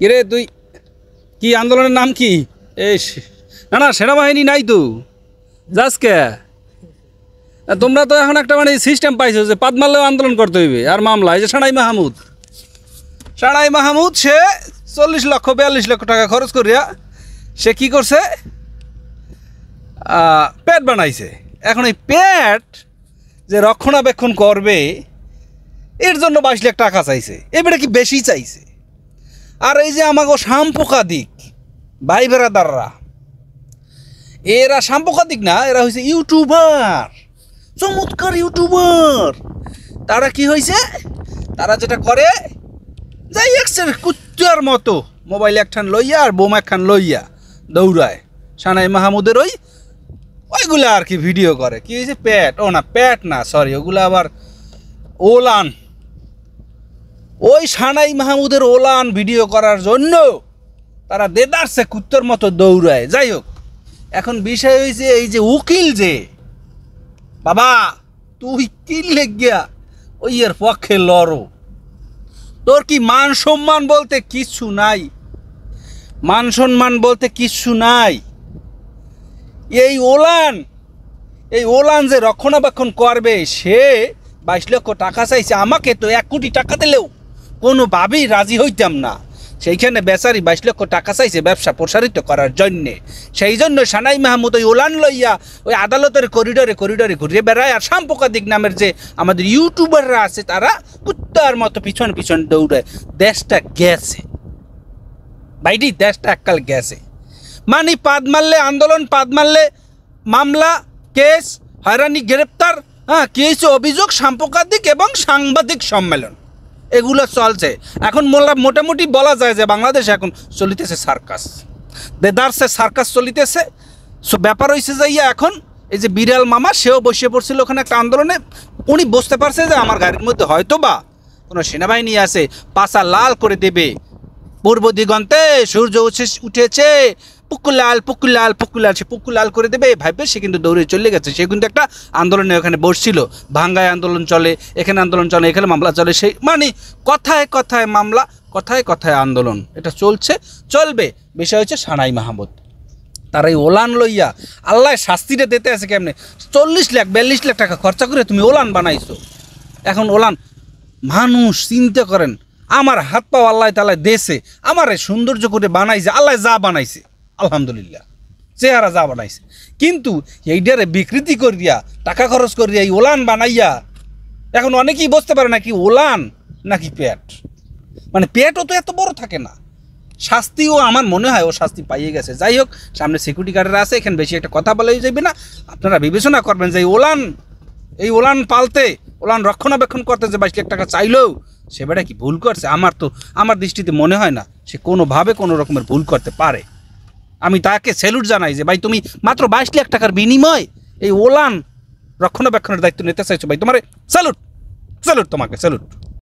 কিরে তুই কি আন্দোলনের নাম কি? এই না না সেনাবাহিনী নাই তো যাসকে তোমরা তো এখন একটা মানে সিস্টেম পাইছো যে পাদ মারলেও আন্দোলন করতে হইবে আর মামলা। এই যে সানাই মাহমুদ সে 40 লক্ষ 42 লক্ষ টাকা খরচ করিয়া সে কি করছে প্যাট বানাইছে। এখন এই প্যাট যে রক্ষণাবেক্ষণ করবে এর জন্য 22 লাখ টাকা চাইছে। এবারে কি বেশি চাইছে? আর এই যে আমাকে সাম্প্রদায়িক ভাই বেরাদাররা এরা সাম্প্রদায়িক না, এরা হয়েছে ইউটিউবার, চমৎকার ইউটিউবার। তারা কি হয়েছে, তারা যেটা করে যাই একসের কুত্তার মতো মোবাইল একখান লইয়া আর বোম একখান লইয়া দৌড়ায় সানাই মাহমুদের ওইগুলো আর কি ভিডিও করে। কি হয়েছে প্যাট, ও না প্যাট না সরি, ওগুলো আবার ওলান। ওই সানাই মাহমুদের ওলান ভিডিও করার জন্য তারা দেদারসে কুত্তর মতো দৌড়ায়। যাই হোক, এখন বিষয় হয়েছে এই যে উকিল যে বাবা তুই কি লেগিয়া ওই এর পক্ষে লড়ো, তোর কি মান সম্মান বলতে কিচ্ছু নাই, মান সম্মান বলতে কিচ্ছু নাই। এই ওলান যে রক্ষণাবেক্ষণ করবে সে 22 লক্ষ টাকা চাইছে। আমাকে তো 1 কোটি টাকা দিলেও কোনোভাবেই রাজি হইতাম না। সেইখানে বেচারি 22 লক্ষ টাকা চাইছে ব্যবসা প্রসারিত করার জন্যে। সেই জন্য সানাই মাহমুদ ওই ওলান লইয়া ওই আদালতের করিডোরে ঘুরে বেড়ায়। আর সাম্প্রদায়িক নামের যে আমাদের ইউটিউবাররা আছে তারা কুত্তার মতো পিছন দৌড়ায়। দেশটা গেছে ভাইটি, দেশটা এককাল গেছে। মানে পাদ মারলে আন্দোলন, পাদ মারলে মামলা, কেস, হয়রানি, গ্রেপ্তার, হ্যাঁ কি হয়েছে অভিযোগ, সাম্প্রদায়িক এবং সাংবাদিক সম্মেলন এগুলো চলছে। এখন মোটামুটি বলা যায় যে বাংলাদেশে এখন চলিতেছে সার্কাস, দেদারসে সার্কাস চলিতেছে। সো ব্যাপার হয়েছে যাইয়া এখন এই যে বিড়াল মামা সেও বসে পড়ছিল ওখানে একটা আন্দোলনে। উনি বুঝতে পারছে যে আমার গাড়ির মধ্যে হয়তো বা কোনো সেনাবাহিনী আছে, পাছা লাল করে দেবে। পূর্ব দিগন্তে সূর্য উঠেছে, পুকুলাল সে পুকুলাল করে দেবে ভাইবে। সে কিন্তু দৌড়ে চলে গেছে। সে কিন্তু একটা আন্দোলনে ওখানে বসছিল। ভাঙ্গায় আন্দোলন চলে, এখানে আন্দোলন চলে, এখানে মামলা চলে। সেই মানে কথায় কথায় মামলা, কথায় কথায় আন্দোলন, এটা চলবে। বিষয় হচ্ছে সানাই মাহমুদ তার এই ওলান লইয়া আল্লাহ শাস্তিটা দিতে আছে কেমনে। 40 লাখ 42 লাখ টাকা খরচা করে তুমি ওলান বানাইছো। এখন ওলান মানুষ চিন্তা করেন, আমার হাত পাও আল্লাহ তাআলা দেশে আমার সৌন্দর্য করে বানাইছে। আল্লাহ যা বানাইছে আলহামদুলিল্লাহ, চেহারা যা বানাইছে, কিন্তু এইটারে বিকৃতি করিয়া টাকা খরচ করিয়া এই ওলান বানাইয়া এখন অনেকেই বুঝতে পারে না কি ওলান নাকি পেট। মানে পেটও তো এত বড় থাকে না। শাস্তিও আমার মনে হয় ও শাস্তি পাইয়ে গেছে। যাই হোক, সামনে সিকিউরিটি গার্ডরা আছে, এখানে বেশি একটা কথা বলাই যাবে না। আপনারা বিবেচনা করবেন যে এই ওলান পালতে, ওলান রক্ষণাবেক্ষণ করতে যে 22 লাখ টাকা চাইলেও সে বেটা কি ভুল করছে? আমার দৃষ্টিতে মনে হয় না সে কোনোভাবে কোনো রকমের ভুল করতে পারে। আমি তাকে স্যালুট জানাই যে ভাই তুমি মাত্র 22 লাখ টাকার বিনিময়ে এই ওলান রক্ষণাবেক্ষণের দায়িত্ব নিতে চাইছো। ভাই তোমার স্যালুট তোমাকে স্যালুট।